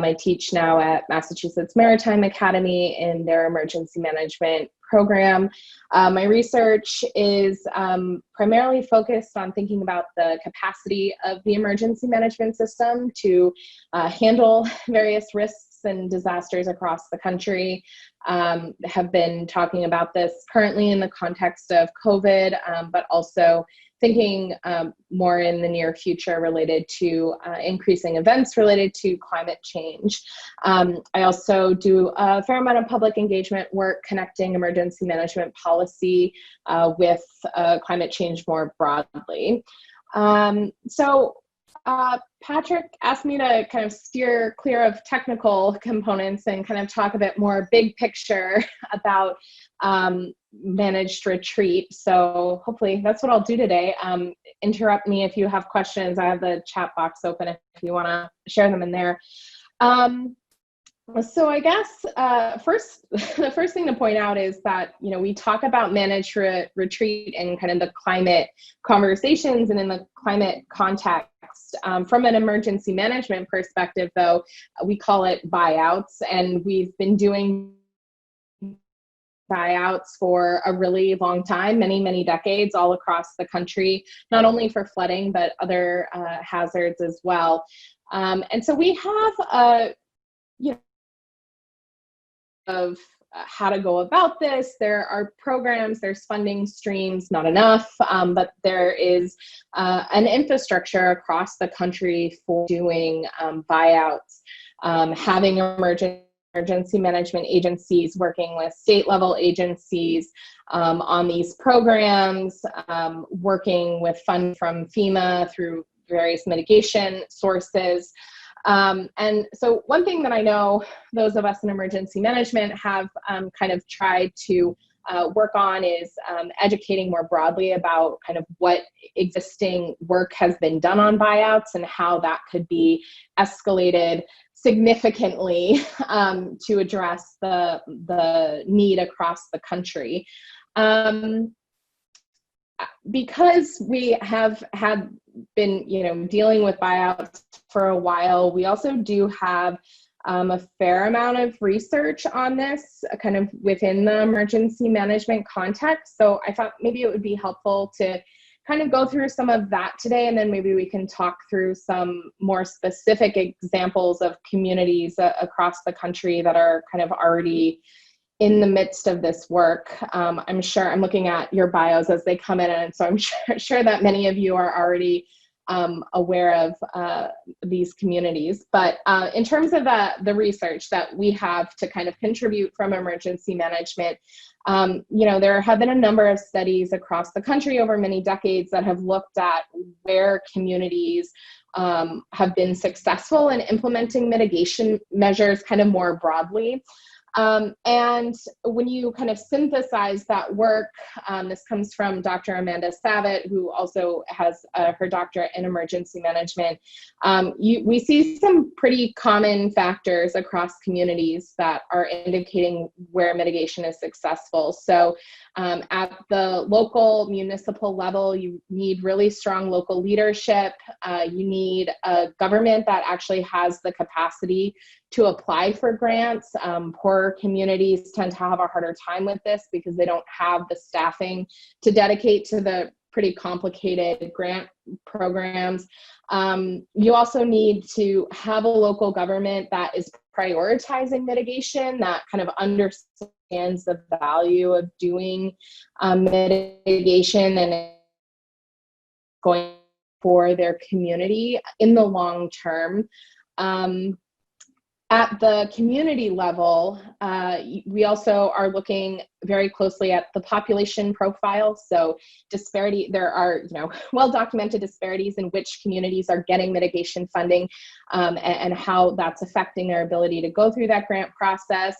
I teach now at Massachusetts Maritime Academy in their emergency management program. My research is primarily focused on thinking about the capacity of the emergency management system to handle various risks and disasters across the country. Have been talking about this currently in the context of COVID, but also thinking more in the near future related to increasing events related to climate change. I also do a fair amount of public engagement work connecting emergency management policy with climate change more broadly. Patrick asked me to kind of steer clear of technical components and kind of talk a bit more big picture about managed retreat. So hopefully that's what I'll do today. Interrupt me if you have questions. I have the chat box open if you want to share them in there. So I guess the first thing to point out is that, you know, we talk about managed retreat and kind of the climate conversations and in the climate context. From an emergency management perspective, though, we call it buyouts, and we've been doing buyouts for a really long time, many decades, all across the country, not only for flooding, but other hazards as well. And so we have of how to go about this. There are programs, there's funding streams, not enough, but there is an infrastructure across the country for doing buyouts, having emergency management agencies working with state level agencies on these programs, working with funds from FEMA through various mitigation sources. And so one thing that I know those of us in emergency management have kind of tried to work on is educating more broadly about kind of what existing work has been done on buyouts and how that could be escalated significantly to address the need across the country. Because we have been, dealing with buyouts for a while, we also do have a fair amount of research on this kind of within the emergency management context. So I thought maybe it would be helpful to kind of go through some of that today, and then maybe we can talk through some more specific examples of communities across the country that are kind of already in the midst of this work. I'm sure I'm looking at your bios as they come in, and so I'm sure that many of you are already aware of these communities. But in terms of the research that we have to kind of contribute from emergency management, there have been a number of studies across the country over many decades that have looked at where communities have been successful in implementing mitigation measures kind of more broadly. And when you kind of synthesize that work, this comes from Dr. Amanda Savitt, who also has her doctorate in emergency management. We see some pretty common factors across communities that are indicating where mitigation is successful. So at the local municipal level, you need really strong local leadership. You need a government that actually has the capacity to apply for grants. Poorer communities tend to have a harder time with this because they don't have the staffing to dedicate to the pretty complicated grant programs. You also need to have a local government that is prioritizing mitigation, that kind of understands the value of doing mitigation and going for their community in the long term. At the community level, we also are looking very closely at the population profile. So there are well-documented disparities in which communities are getting mitigation funding and how that's affecting their ability to go through that grant process.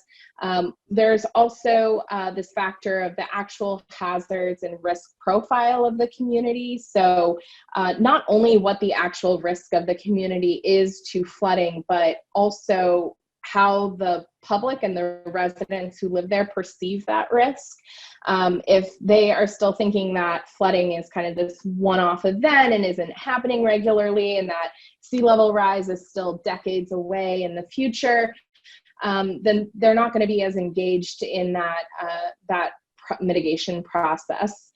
There's also this factor of the actual hazards and risk profile of the community. So not only what the actual risk of the community is to flooding, but also how the public and the residents who live there perceive that risk. If they are still thinking that flooding is kind of this one-off event and isn't happening regularly, and that sea level rise is still decades away in the future, then they're not going to be as engaged in that mitigation process.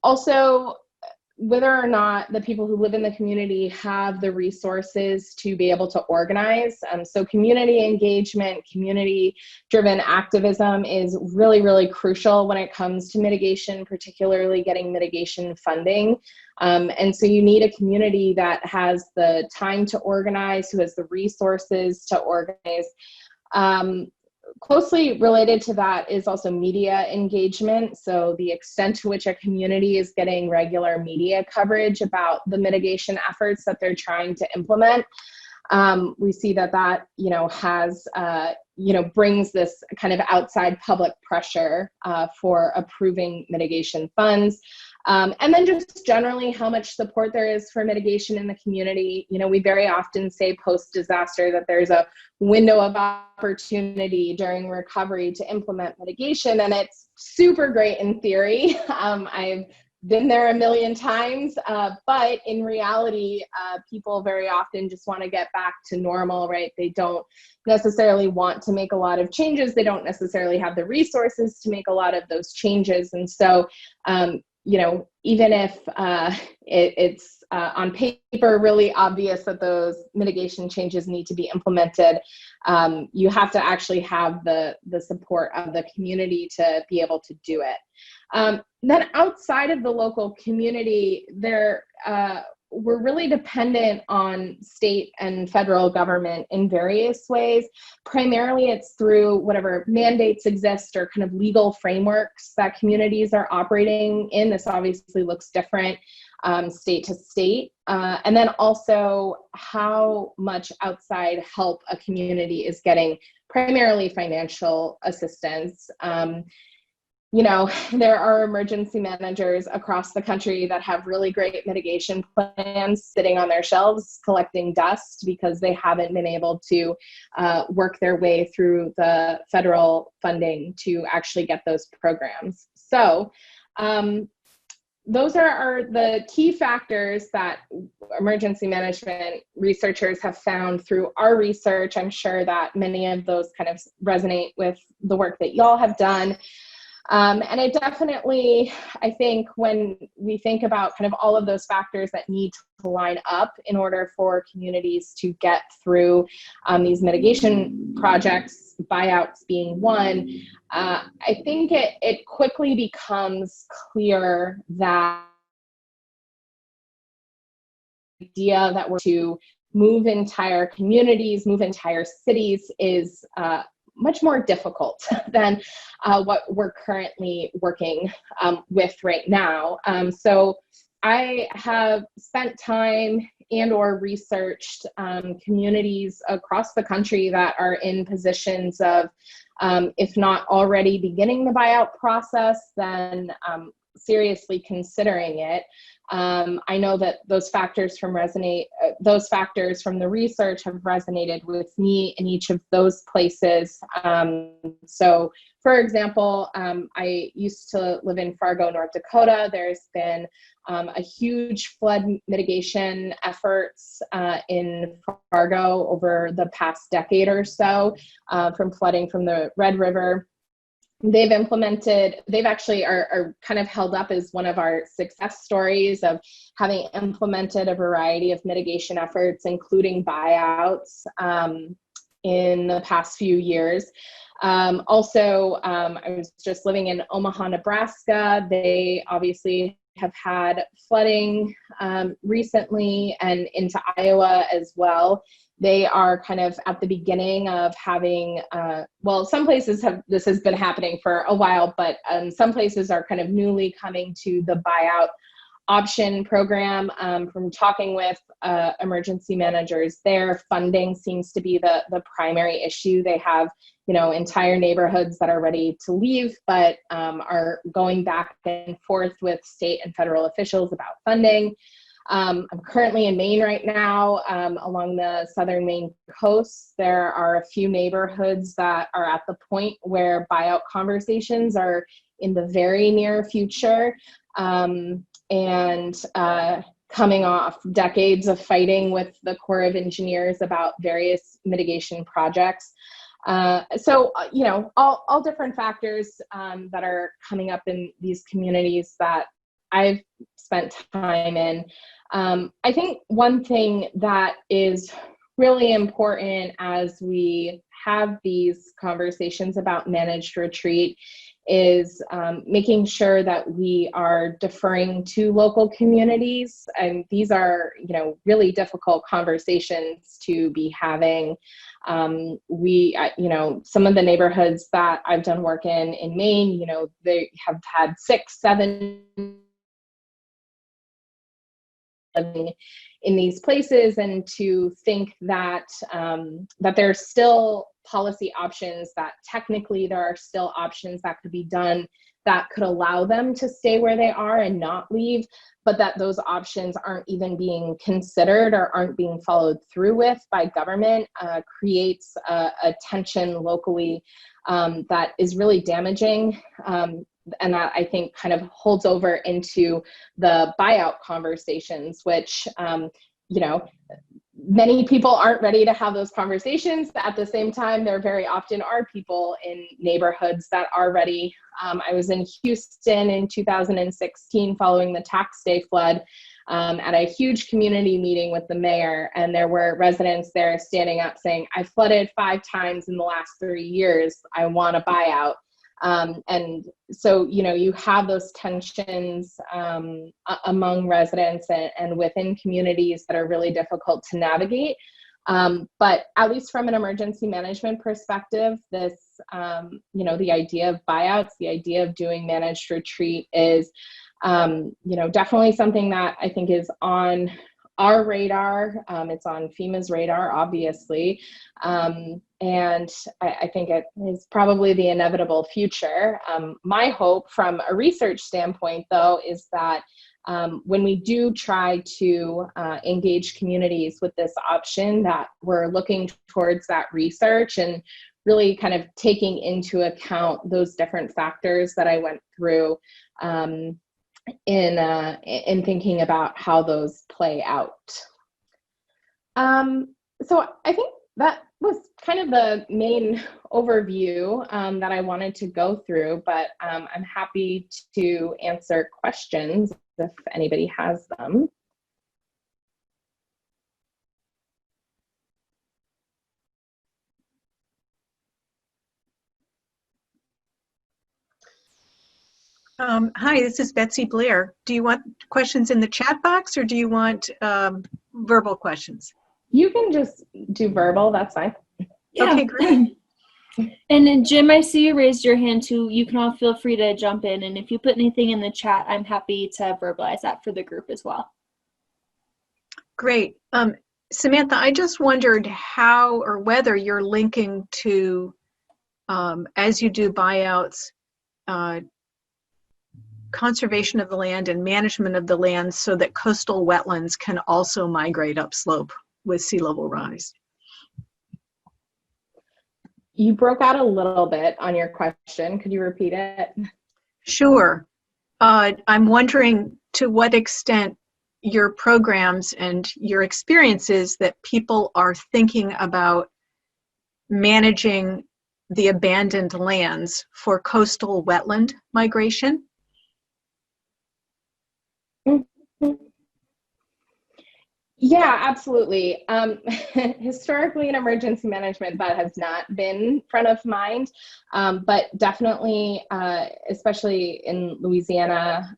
Also, whether or not the people who live in the community have the resources to be able to organize. So community engagement, community-driven activism is really, really crucial when it comes to mitigation, particularly getting mitigation funding. And so you need a community that has the time to organize, who has the resources to organize. Closely related to that is also media engagement. So the extent to which a community is getting regular media coverage about the mitigation efforts that they're trying to implement. We see that has, brings this kind of outside public pressure for approving mitigation funds. And then just generally how much support there is for mitigation in the community. We very often say post-disaster that there's a window of opportunity during recovery to implement mitigation, and it's super great in theory. I've been there a million times, but in reality, people very often just want to get back to normal, right? They don't necessarily want to make a lot of changes. They don't necessarily have the resources to make a lot of those changes. And so, even if it's on paper really obvious that those mitigation changes need to be implemented, you have to actually have the support of the community to be able to do it. Then outside of the local community, we're really dependent on state and federal government in various ways. Primarily, it's through whatever mandates exist or kind of legal frameworks that communities are operating in. This obviously looks different state to state. And then also how much outside help a community is getting, primarily financial assistance. There are emergency managers across the country that have really great mitigation plans sitting on their shelves collecting dust because they haven't been able to work their way through the federal funding to actually get those programs. So those are the key factors that emergency management researchers have found through our research. I'm sure that many of those kind of resonate with the work that y'all have done. And it definitely, I think, when we think about kind of all of those factors that need to line up in order for communities to get through these mitigation projects, buyouts being one, I think it quickly becomes clear that the idea that we're to move entire communities, move entire cities is much more difficult than what we're currently working with right now. So I have spent time and or researched communities across the country that are in positions of, if not already beginning the buyout process, then seriously considering it. I know that those factors from the research have resonated with me in each of those places. So, for example, I used to live in Fargo, North Dakota. There's been a huge flood mitigation efforts in Fargo over the past decade or so from flooding from the Red River. They've actually are kind of held up as one of our success stories of having implemented a variety of mitigation efforts, including buyouts in the past few years. Also, I was just living in Omaha, Nebraska. They obviously have had flooding recently and into Iowa as well. They are kind of at the beginning of having, some places this has been happening for a while, but some places are kind of newly coming to the buyout option program. From talking with emergency managers, their funding seems to be the primary issue. They have, entire neighborhoods that are ready to leave, but are going back and forth with state and federal officials about funding. I'm currently in Maine right now, along the southern Maine coast. There are a few neighborhoods that are at the point where buyout conversations are in the very near future. coming off decades of fighting with the Corps of Engineers about various mitigation projects. So, you know, all different factors that are coming up in these communities that I've spent time in. I think one thing that is really important as we have these conversations about managed retreat is making sure that we are deferring to local communities. And these are, you know, really difficult conversations to be having. You know, some of the neighborhoods that I've done work in Maine, you know, they have had 6, 7 living in these places, and to think that that there's still policy options, that technically there are still options that could be done that could allow them to stay where they are and not leave, but that those options aren't even being considered or aren't being followed through with by government, creates a tension locally that is really damaging. And that I think kind of holds over into the buyout conversations, which, you know, many people aren't ready to have those conversations. At the same time, there very often are people in neighborhoods that are ready. I was in Houston in 2016 following the tax day flood at a huge community meeting with the mayor, and there were residents there standing up saying, I flooded 5 times in the last 3 years, I want a buyout. And so, you know, you have those tensions among residents and within communities that are really difficult to navigate. But at least from an emergency management perspective, this, you know, the idea of buyouts, the idea of doing managed retreat is, you know, definitely something that I think is on our radar. It's on FEMA's radar, obviously. And I think it is probably the inevitable future. My hope from a research standpoint, though, is that when we do try to engage communities with this option, that we're looking towards that research and really kind of taking into account those different factors that I went through in thinking about how those play out. So I think that was kind of the main overview that I wanted to go through, but I'm happy to answer questions if anybody has them. Hi, this is Betsy Blair. Do you want questions in the chat box, or do you want verbal questions? You can just do verbal, that's fine. Yeah. Okay, great. And then Jim, I see you raised your hand too. You can all feel free to jump in, and if you put anything in the chat, I'm happy to verbalize that for the group as well. Great. Samantha, I just wondered how or whether you're linking to, as you do buyouts, conservation of the land and management of the land so that coastal wetlands can also migrate upslope with sea level rise. You broke out a little bit on your question. Could you repeat it? Sure. I'm wondering to what extent your programs and your experiences that people are thinking about managing the abandoned lands for coastal wetland migration. Yeah, absolutely. Historically in emergency management, that has not been front of mind, but definitely, especially in Louisiana,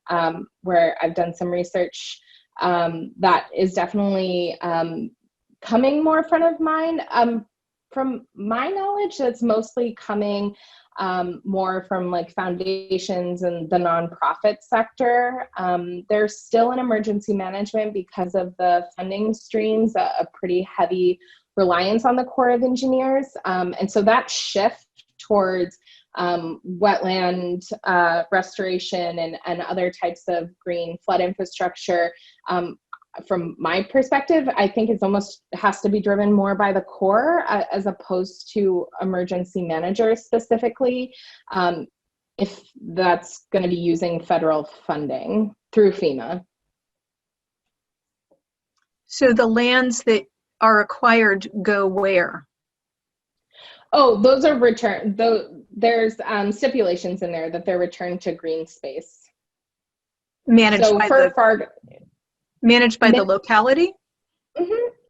where I've done some research, that is definitely coming more front of mind. From my knowledge, that's mostly coming more from like foundations and the nonprofit sector. There's still in emergency management, because of the funding streams, a pretty heavy reliance on the Corps of Engineers. And so that shift towards wetland restoration and other types of green flood infrastructure, from my perspective, I think it's almost has to be driven more by the Corps as opposed to emergency managers specifically, if that's going to be using federal funding through FEMA. So the lands that are acquired go where? Oh, those are returned. Though there's stipulations in there that they're returned to green space. Managed So by for the Fargo, locality?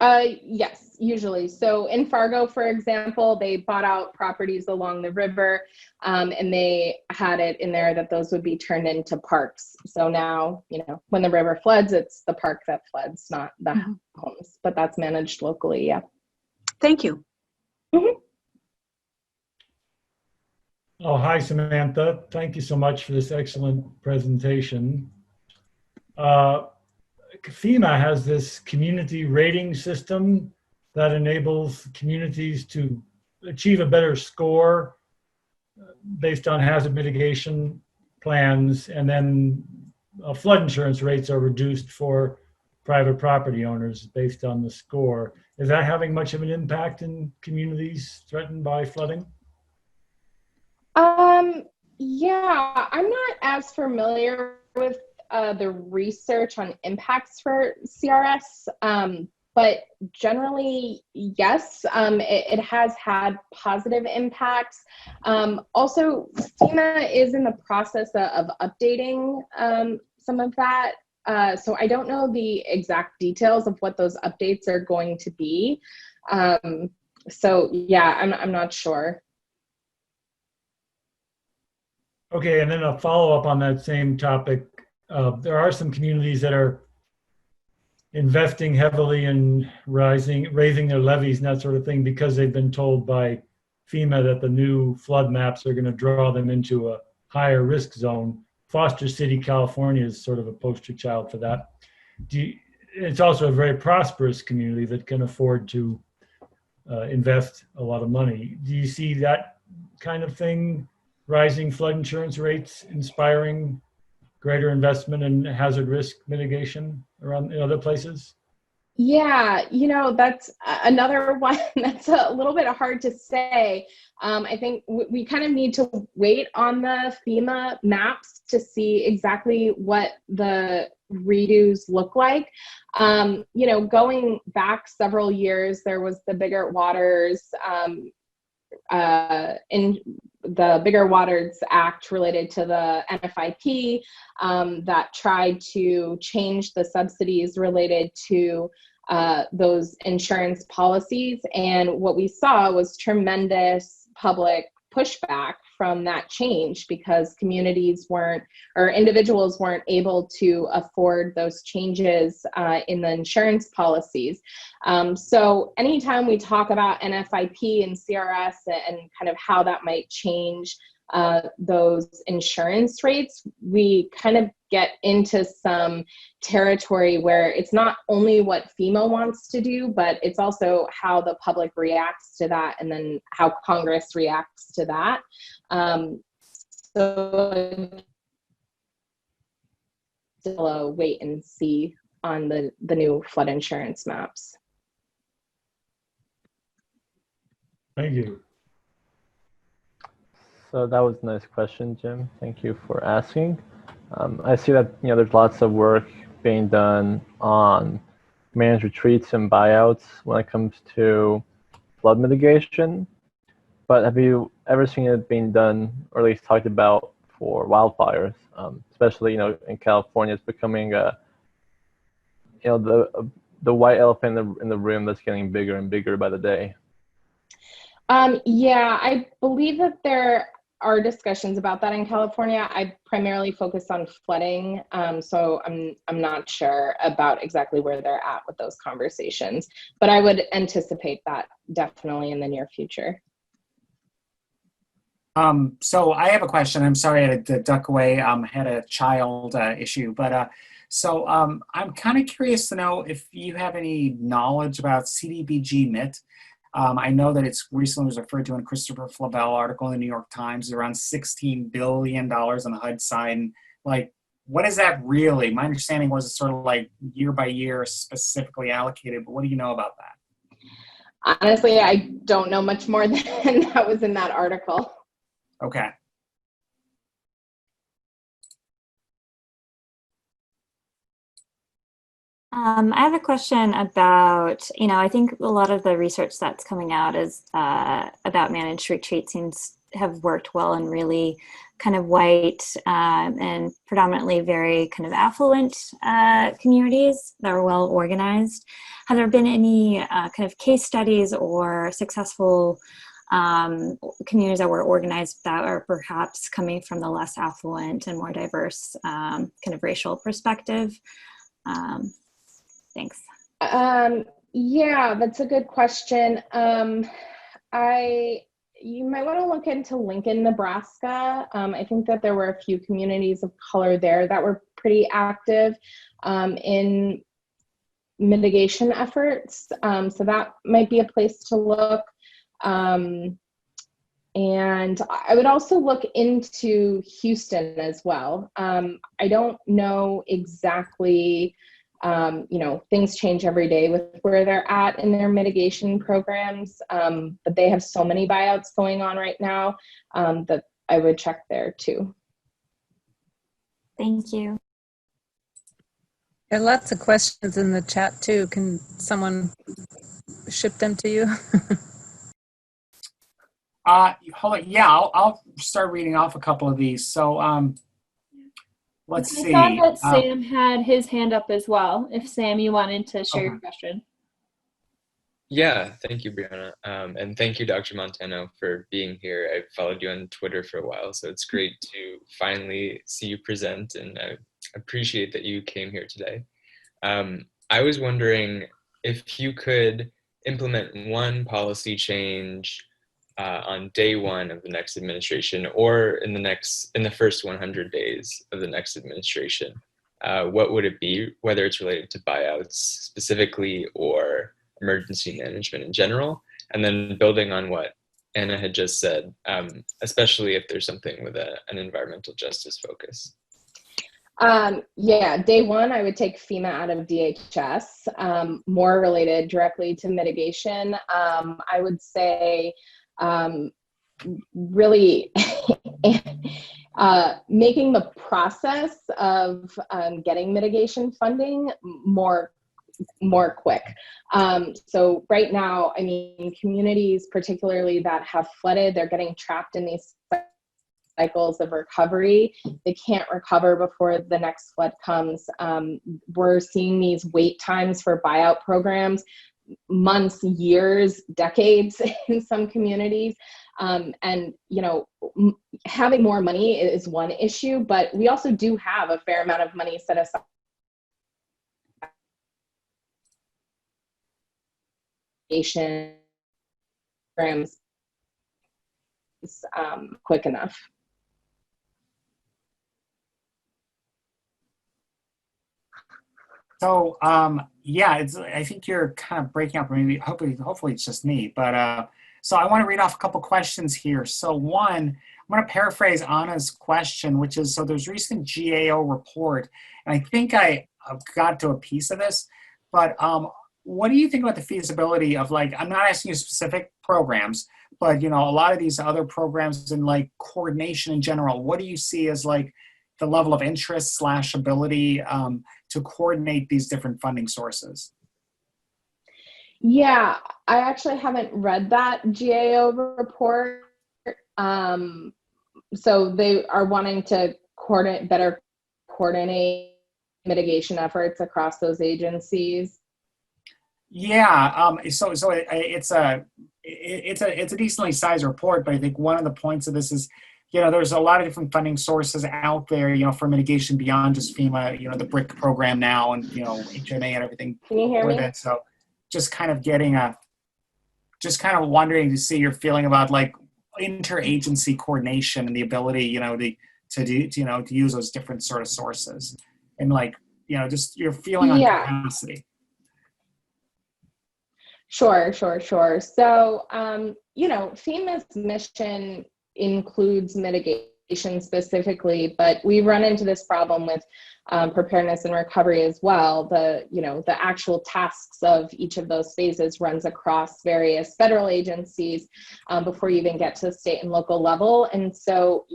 yes, usually. So in Fargo, for example, they bought out properties along the river, and they had it in there that those would be turned into parks. So now, when the river floods, it's the park that floods, not the homes, but that's managed locally. Yeah. Thank you. Mhm. Oh, hi, Samantha. Thank you so much for this excellent presentation. FEMA has this community rating system that enables communities to achieve a better score based on hazard mitigation plans, and then flood insurance rates are reduced for private property owners based on the score. Is that having much of an impact in communities threatened by flooding? Yeah, I'm not as familiar with the research on impacts for CRS, but generally, yes, it has had positive impacts. Also, FEMA is in the process of updating some of that. So I don't know the exact details of what those updates are going to be. So yeah, I'm not sure. Okay, and then a follow-up on that same topic. There are some communities that are investing heavily in raising their levees and that sort of thing because they've been told by FEMA that the new flood maps are going to draw them into a higher risk zone. Foster City, California is sort of a poster child for that. It's also a very prosperous community that can afford to invest a lot of money. Do you see that kind of thing? Rising flood insurance rates inspiring greater investment in hazard risk mitigation around in other places? Yeah, that's another one that's a little bit hard to say. I think we kind of need to wait on the FEMA maps to see exactly what the redos look like. Going back several years, there was the Bigger Waters in the Bigger Waters Act related to the NFIP that tried to change the subsidies related to those insurance policies. And what we saw was tremendous public pushback from that change because communities weren't, or individuals weren't able to afford those changes in the insurance policies. So anytime we talk about NFIP and CRS and kind of how that might change those insurance rates, we kind of get into some territory where it's not only what FEMA wants to do, but it's also how the public reacts to that and then how Congress reacts to that. So still a wait and see on the new flood insurance maps. Thank you. So that was a nice question, Jim. Thank you for asking. I see that there's lots of work being done on managed retreats and buyouts when it comes to flood mitigation. But have you ever seen it being done, or at least talked about, for wildfires? Especially in California, it's becoming the white elephant in the room that's getting bigger and bigger by the day. Yeah, I believe that there are discussions about that in California. I primarily focus on flooding, so I'm not sure about exactly where they're at with those conversations, but I would anticipate that definitely in the near future. So I have a question. I'm sorry I had to duck away. I had a child issue, but so I'm kind of curious to know if you have any knowledge about CDBG MIT. I know that it's recently was referred to in a Christopher Flavell article in the New York Times, around $16 billion on the HUD side. And what is that really? My understanding was it's sort of like year by year specifically allocated, but what do you know about that? Honestly, I don't know much more than that was in that article. Okay. I have a question about, I think a lot of the research that's coming out is about managed retreat seems have worked well in really kind of white and predominantly very kind of affluent communities that are well organized. Have there been any kind of case studies or successful communities that were organized that are perhaps coming from the less affluent and more diverse kind of racial perspective? Thanks. Yeah, that's a good question. You might want to look into Lincoln, Nebraska. I think that there were a few communities of color there that were pretty active in mitigation efforts. So that might be a place to look. And I would also look into Houston as well. I don't know exactly, things change every day with where they're at in their mitigation programs, but they have so many buyouts going on right now that I would check there too. Thank you. There are lots of questions in the chat too. Can someone ship them to you? Hold on. Yeah, I'll start reading off a couple of these. So let's see. I saw that Sam had his hand up as well. If Sam, you wanted to share your question. Yeah, thank you, Brianna. And thank you, Dr. Montano, for being here. I've followed you on Twitter for a while, so it's great to finally see you present, and I appreciate that you came here today. I was wondering if you could implement one policy change on day one of the next administration, or in the first 100 days of the next administration. What would it be, whether it's related to buyouts specifically or emergency management in general? And then building on what Anna had just said, especially if there's something with an environmental justice focus. Yeah, day one, I would take FEMA out of DHS, more related directly to mitigation. I would say really making the process of getting mitigation funding more quick. So right now, I mean, communities particularly that have flooded, they're getting trapped in these cycles of recovery. They can't recover before the next flood comes. We're seeing these wait times for buyout programs, months, years, decades in some communities. And, having more money is one issue, but we also do have a fair amount of money set aside programs quick enough. So yeah, I think you're kind of breaking up. Maybe hopefully it's just me. But so I want to read off a couple questions here. So one, I'm going to paraphrase Anna's question, which is, so there's recent GAO report, and I think I got to a piece of this, but what do you think about the feasibility of, like, I'm not asking you specific programs, but a lot of these other programs and like coordination in general, what do you see as like the level of interest / ability to coordinate these different funding sources? Yeah, I actually haven't read that GAO report. So they are wanting to better coordinate mitigation efforts across those agencies. Yeah, so it's a decently sized report, but I think one of the points of this is, there's a lot of different funding sources out there, for mitigation beyond just FEMA, the BRIC program now, and HMA and everything. Can you hear me? It. So just kind of wondering to see your feeling about like interagency coordination and the ability, to use those different sort of sources, and like, just your feeling on capacity. Sure. So, FEMA's mission includes mitigation specifically, but we run into this problem with preparedness and recovery as well, the actual tasks of each of those phases runs across various federal agencies before you even get to the state and local level. And so,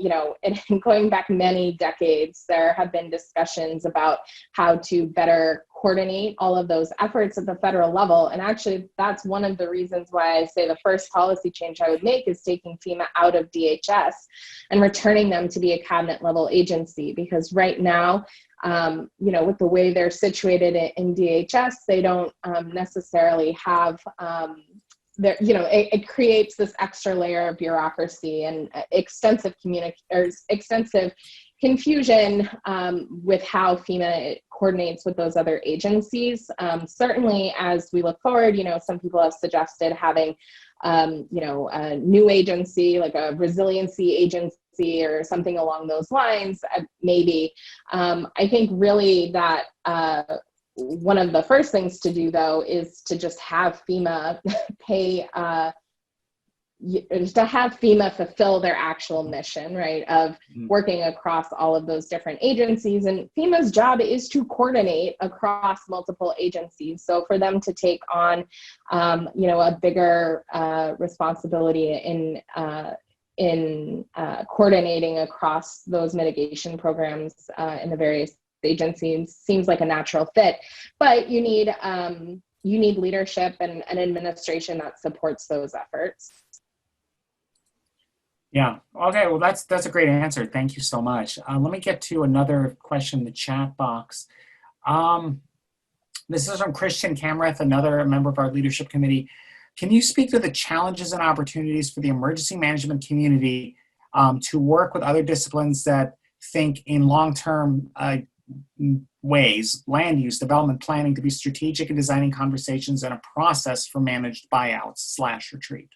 going back many decades, there have been discussions about how to better coordinate all of those efforts at the federal level. And actually, that's one of the reasons why I say the first policy change I would make is taking FEMA out of DHS and returning them to be a cabinet level agency. Because right now, with the way they're situated in DHS, they don't necessarily have it creates this extra layer of bureaucracy and extensive confusion with how FEMA coordinates with those other agencies. Certainly, as we look forward, some people have suggested having, a new agency, like a resiliency agency or something along those lines, maybe. I think really that one of the first things to do, though, is to just have FEMA fulfill their actual mission, right, of working across all of those different agencies. And FEMA's job is to coordinate across multiple agencies. So for them to take on, a bigger responsibility in coordinating across those mitigation programs in the various agencies seems like a natural fit. But you need leadership and an administration that supports those efforts. Yeah. Okay. Well, that's a great answer. Thank you so much. Let me get to another question in the chat box. This is from Christian Camrath, another member of our leadership committee. Can you speak to the challenges and opportunities for the emergency management community to work with other disciplines that think in long-term ways, land use, development planning, to be strategic in designing conversations and a process for managed buyouts/retreat?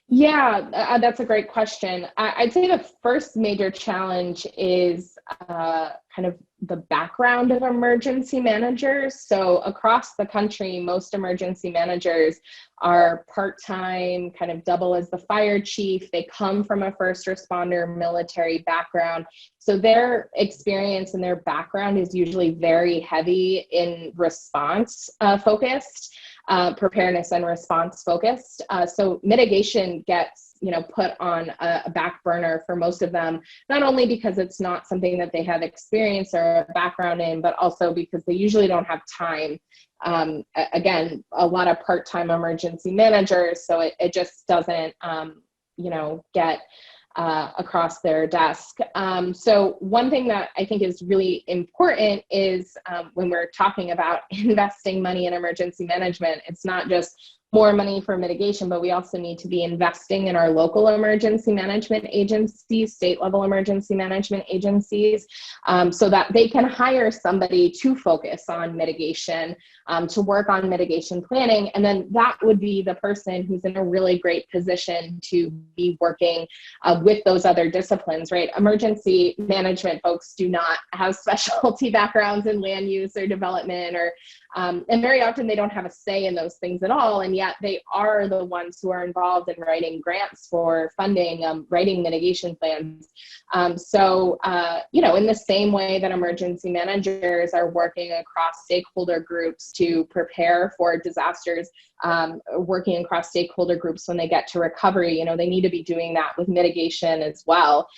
Yeah, that's a great question. I'd say the first major challenge is kind of the background of emergency managers. So across the country, most emergency managers are part-time, kind of double as the fire chief. They come from a first responder military background. So their experience and their background is usually very heavy in response focused. Preparedness and response focused. So mitigation gets, put on a back burner for most of them, not only because it's not something that they have experience or a background in, but also because they usually don't have time. Again, a lot of part-time emergency managers, so it just doesn't, get across their desk. So one thing that I think is really important is when we're talking about investing money in emergency management, it's not just more money for mitigation, but we also need to be investing in our local emergency management agencies, state level emergency management agencies, so that they can hire somebody to focus on mitigation, to work on mitigation planning. And then that would be the person who's in a really great position to be working with those other disciplines, right? Emergency management folks do not have specialty backgrounds in land use or development, or and very often they don't have a say in those things at all. And yet they are the ones who are involved in writing grants for funding, writing mitigation plans. In the same way that emergency managers are working across stakeholder groups to prepare for disasters, working across stakeholder groups when they get to recovery, they need to be doing that with mitigation as well.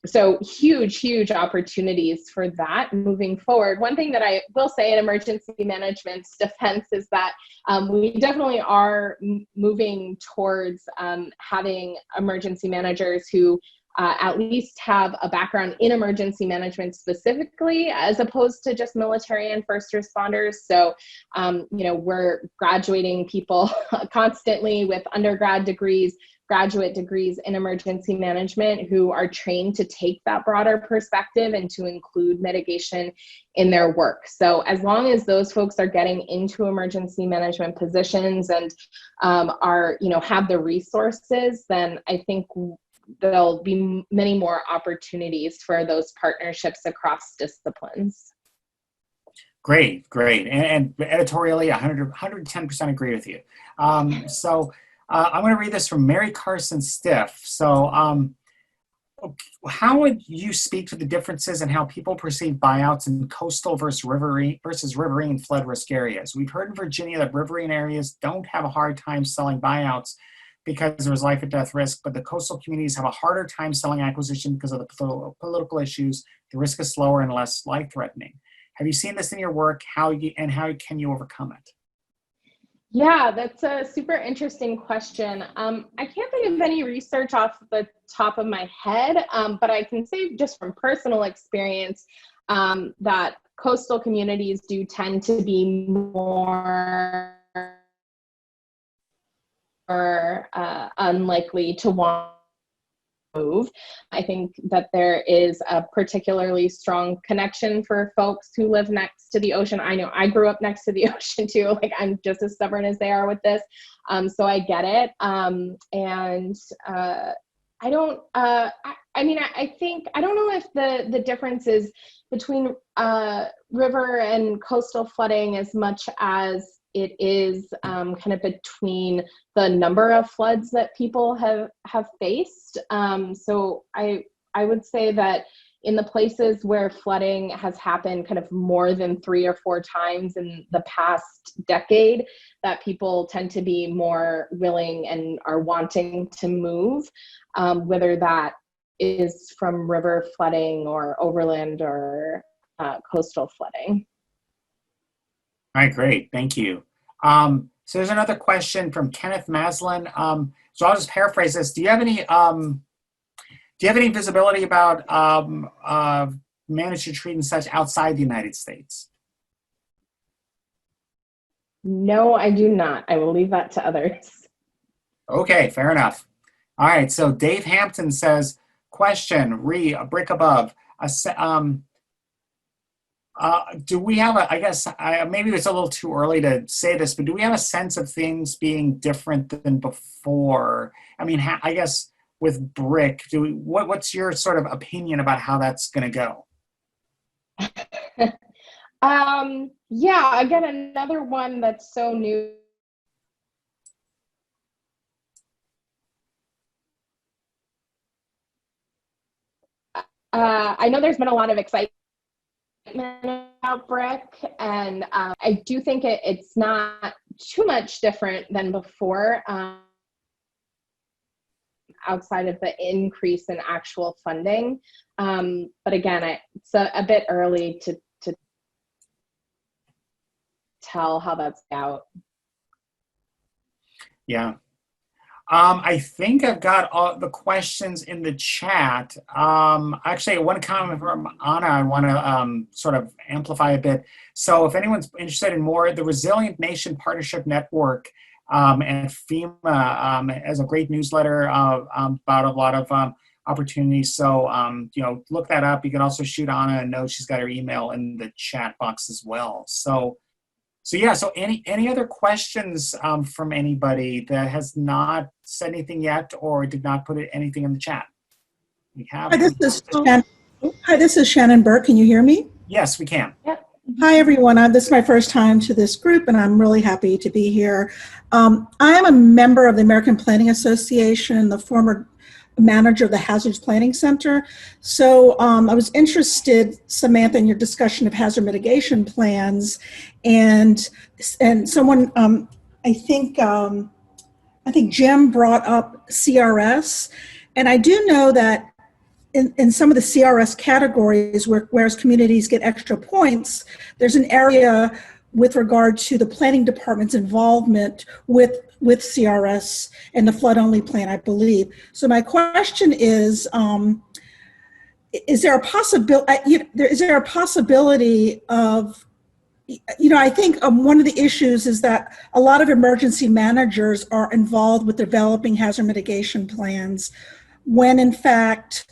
So huge opportunities for that moving forward. One thing that I will say in emergency management's defense is that we definitely are moving towards having emergency managers who at least have a background in emergency management specifically, as opposed to just military and first responders. So, we're graduating people constantly with undergrad degrees, graduate degrees in emergency management who are trained to take that broader perspective and to include mitigation in their work. So as long as those folks are getting into emergency management positions and are, have the resources, then I think there'll be many more opportunities for those partnerships across disciplines. Great. And editorially, 110% agree with you. I'm going to read this from Mary Carson Stiff. So how would you speak to the differences in how people perceive buyouts in coastal versus riverine flood risk areas? We've heard in Virginia that riverine areas don't have a hard time selling buyouts because there's life or death risk, but the coastal communities have a harder time selling acquisition because of the political issues. The risk is slower and less life-threatening. Have you seen this in your work? How can you overcome it? Yeah, that's a super interesting question. I can't think of any research off the top of my head, but I can say just from personal experience that coastal communities do tend to be more unlikely to want to move. I think that there is a particularly strong connection for folks who live next to the ocean. I know I grew up next to the ocean too. Like, I'm just as stubborn as they are with this. So I get it. I don't, I think, I don't know if the difference is between river and coastal flooding as much as it is kind of between the number of floods that people have faced. So I would say that in the places where flooding has happened kind of more than 3 or 4 times in the past decade, that people tend to be more willing and are wanting to move, whether that is from river flooding or overland or coastal flooding. All right, great, thank you. So there's another question from Kenneth Maslin. So I'll just paraphrase this. Do you have any visibility about managed retreat and such outside the United States? No, I do not. I will leave that to others. Okay, fair enough. All right, so Dave Hampton says, question, a brick above. Do we have I guess, maybe it's a little too early to say this, but do we have a sense of things being different than before? I mean, I guess with brick, what's your sort of opinion about how that's going to go? Yeah, again, another one that's so new. I know there's been a lot of excitement about brick, and I do think it's not too much different than before, outside of the increase in actual funding. But again, it's a bit early to tell how that's out. Yeah. I think I've got all the questions in the chat. Actually, one comment from Anna I want to sort of amplify a bit. So if anyone's interested in more, the Resilient Nation Partnership Network and FEMA has a great newsletter about a lot of opportunities. So, look that up. You can also shoot Anna a note. She's got her email in the chat box as well. So yeah, so any other questions from anybody that has not said anything yet or did not put anything in the chat? We have. Hi, this is Shannon Burke. Can you hear me? Yes, we can. Yep. Hi, everyone. This is my first time to this group, and I'm really happy to be here. I am a member of the American Planning Association, the former manager of the Hazards Planning Center. So I was interested, Samantha, in your discussion of hazard mitigation plans, and someone, I think Jim brought up CRS, and I do know that in some of the CRS categories, whereas communities get extra points, there's an area with regard to the planning department's involvement with CRS and the flood-only plan, I believe. So my question is there a possibility of, I think one of the issues is that a lot of emergency managers are involved with developing hazard mitigation plans when in fact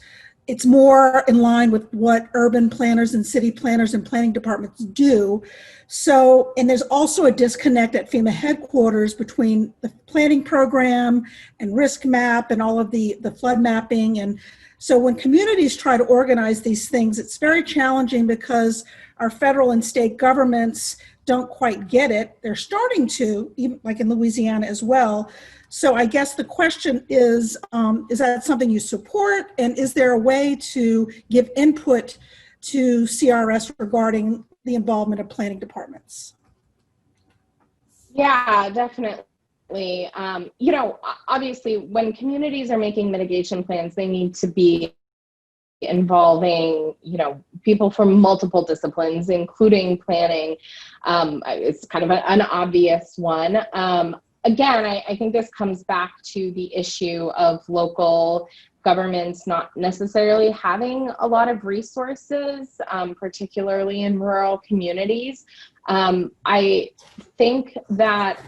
it's more in line with what urban planners and city planners and planning departments do. So, and there's also a disconnect at FEMA headquarters between the planning program and risk map and all of the flood mapping. And so when communities try to organize these things, it's very challenging because our federal and state governments don't quite get it. They're starting to, even like in Louisiana as well. So I guess the question is that something you support? And is there a way to give input to CRS regarding the involvement of planning departments? Yeah, definitely. You know, obviously, when communities are making mitigation plans, they need to be involving, you know, people from multiple disciplines, including planning. It's kind of an obvious one. Again, I think this comes back to the issue of local governments not necessarily having a lot of resources, particularly in rural communities. I think that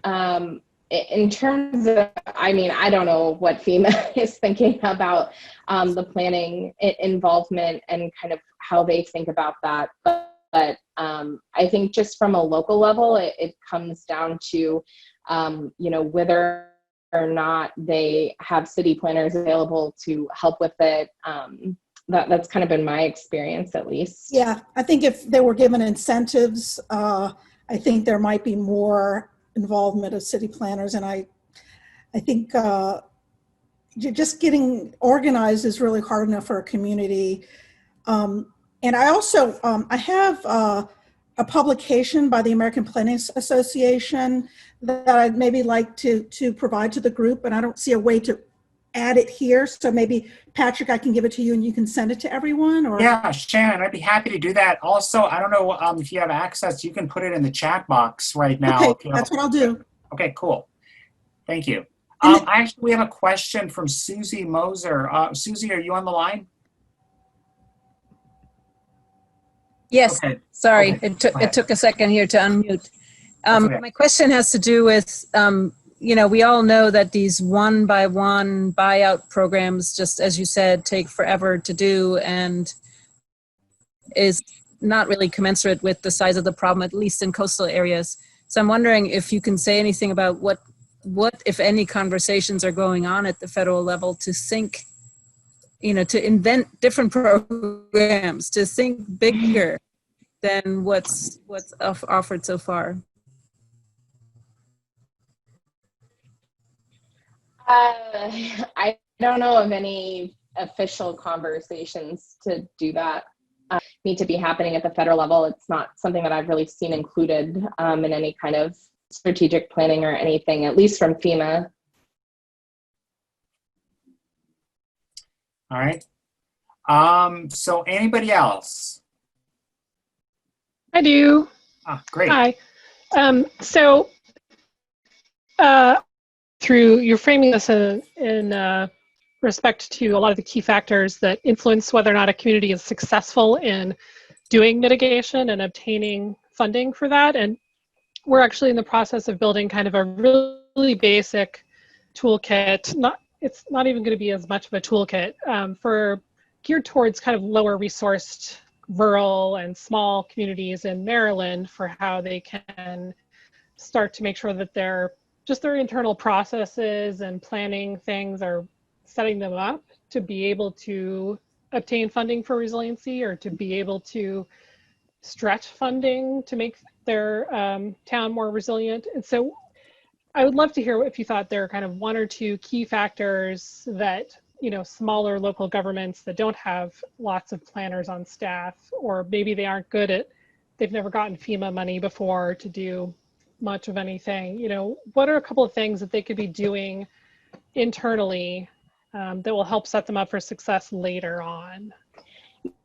in terms of, I mean, I don't know what FEMA is thinking about the planning involvement and kind of how they think about that. But I think just from a local level, it comes down to, you know, whether or not they have city planners available to help with it. That's kind of been my experience, at least. Yeah, I think if they were given incentives, I think there might be more involvement of city planners. And I think just getting organized is really hard enough for a community. And I also, I have a publication by the American Planning Association that I'd maybe like to provide to the group, and I don't see a way to add it here. So maybe, Patrick, I can give it to you and you can send it to everyone? Or Yeah, Shannon, I'd be happy to do that. Also, I don't know if you have access, you can put it in the chat box right now. Okay, that's what I'll do. Okay, cool. Thank you. Actually, we have a question from Susie Moser. Susie, are you on the line? Yes, okay. sorry, Okay. it took a second here to unmute. Okay. My question has to do with, you know, we all know that these one-by-one buyout programs, just as you said, take forever to do and is not really commensurate with the size of the problem, at least in coastal areas. So I'm wondering if you can say anything about what, if any, conversations are going on at the federal level to think, you know, to invent different programs, to think bigger than what's offered so far. I don't know of any official conversations to do that. Need to be happening at the federal level. It's not something that I've really seen included in any kind of strategic planning or anything, at least from FEMA. All right. So anybody else? I do. Great. Hi. Through you're framing this in respect to a lot of the key factors that influence whether or not a community is successful in doing mitigation and obtaining funding for that. And we're actually in the process of building kind of a really basic toolkit. It's not even going to be as much of a toolkit for geared towards kind of lower resourced rural and small communities in Maryland for how they can start to make sure that their internal processes and planning things are setting them up to be able to obtain funding for resiliency or to be able to stretch funding to make their town more resilient. And so I would love to hear if you thought there are kind of one or two key factors that, you know, smaller local governments that don't have lots of planners on staff, or maybe they aren't good at, they've never gotten FEMA money before to do much of anything. You know, what are a couple of things that they could be doing internally that will help set them up for success later on?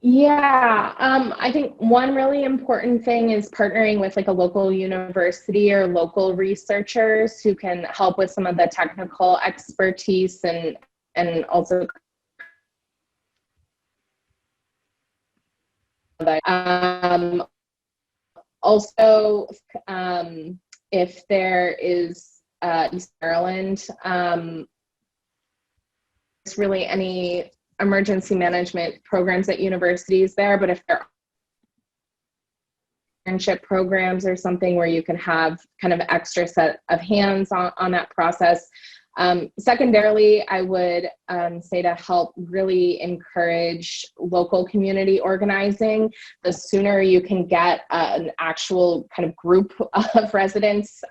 Yeah, I think one really important thing is partnering with like a local university or local researchers who can help with some of the technical expertise and also if there is East Maryland, there's really any emergency management programs at universities there, but if there are internship programs or something where you can have kind of extra set of hands on that process, Secondarily, I would say to help really encourage local community organizing. The sooner you can get an actual kind of group of residents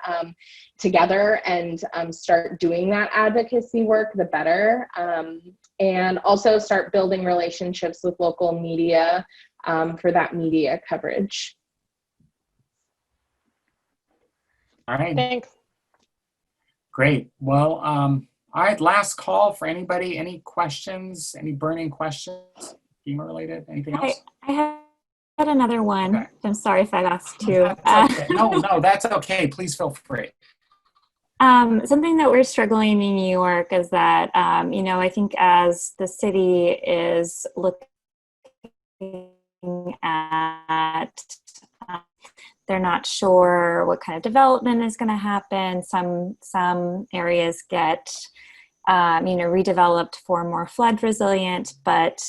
together and start doing that advocacy work, the better. And also start building relationships with local media for that media coverage. All right. Thanks. Great. Well, all right, last call for anybody. Any questions, any burning questions, FEMA related, anything else? I had another one. Okay. I'm sorry if I've asked two. That's okay. No, that's okay. Please feel free. Something that we're struggling in New York is that, you know, I think as the city is looking at, they're not sure what kind of development is going to happen. Some areas get, you know, redeveloped for more flood resilient, but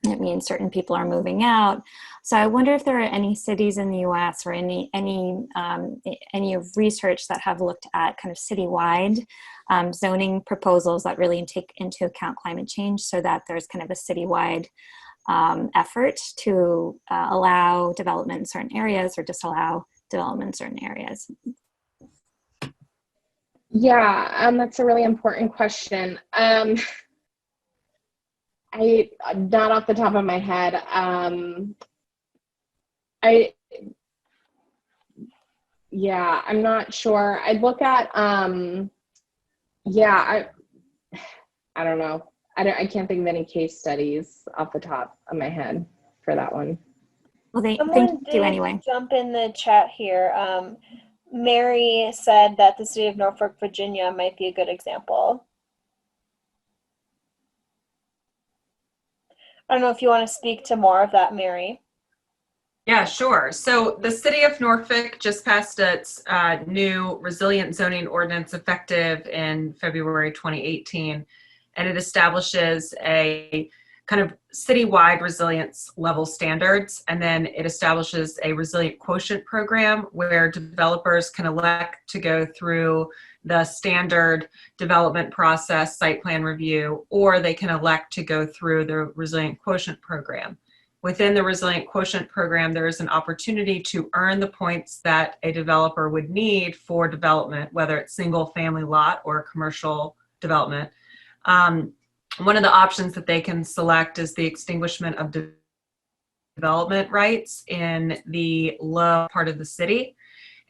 it means certain people are moving out. So I wonder if there are any cities in the U.S. or any research that have looked at kind of citywide zoning proposals that really take into account climate change, so that there's kind of a citywide effort to allow development in certain areas or disallow development in certain areas. Yeah, that's a really important question. Not off the top of my head. I'm not sure. I'd look at, I don't know. I can't think of any case studies off the top of my head for that one. Well, thank Someone you anyway. Jump in the chat here. Mary said that the city of Norfolk, Virginia might be a good example. I don't know if you want to speak to more of that, Mary. Yeah, sure. So the city of Norfolk just passed its new resilient zoning ordinance effective in February 2018, and it establishes a kind of citywide resilience level standards, and then it establishes a resilient quotient program where developers can elect to go through the standard development process, site plan review, or they can elect to go through the resilient quotient program. Within the resilient quotient program, there is an opportunity to earn the points that a developer would need for development, whether it's single family lot or commercial development. One of the options that they can select is the extinguishment of development rights in the low part of the city.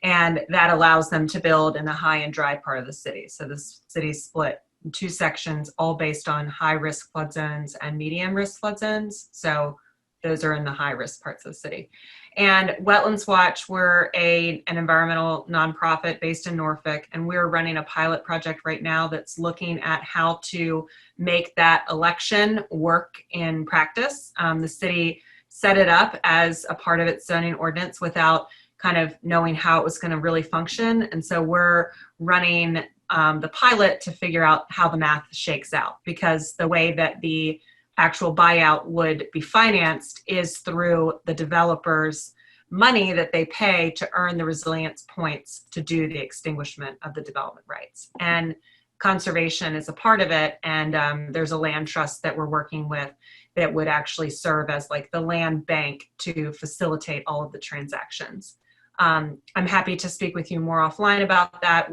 And that allows them to build in the high and dry part of the city. So the city is split in two sections, all based on high risk flood zones and medium risk flood zones. So those are in the high risk parts of the city. And Wetlands Watch, we're an environmental nonprofit based in Norfolk, and we're running a pilot project right now that's looking at how to make that election work in practice. The city set it up as a part of its zoning ordinance without kind of knowing how it was going to really function. And so we're running the pilot to figure out how the math shakes out, because the way that the actual buyout would be financed is through the developers' money that they pay to earn the resilience points to do the extinguishment of the development rights. And conservation is a part of it. And there's a land trust that we're working with that would actually serve as like the land bank to facilitate all of the transactions. I'm happy to speak with you more offline about that.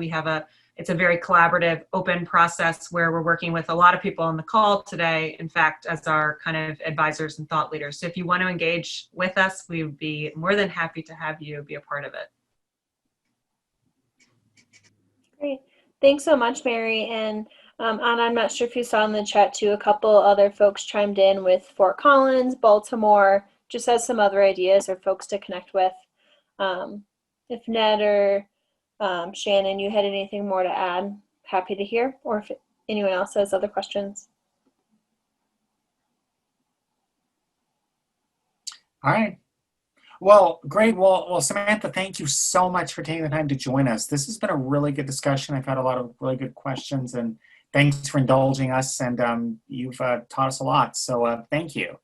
It's a very collaborative, open process where we're working with a lot of people on the call today, in fact, as our kind of advisors and thought leaders. So if you want to engage with us, we would be more than happy to have you be a part of it. Great. Thanks so much, Mary. And Anna, I'm not sure if you saw in the chat too, a couple other folks chimed in with Fort Collins, Baltimore, just as some other ideas or folks to connect with. If Ned or Shannon, you had anything more to add, happy to hear, or if anyone else has other questions. All right. Well, great. Well, Samantha, thank you so much for taking the time to join us. This has been a really good discussion. I've had a lot of really good questions, and thanks for indulging us, and you've taught us a lot. So thank you.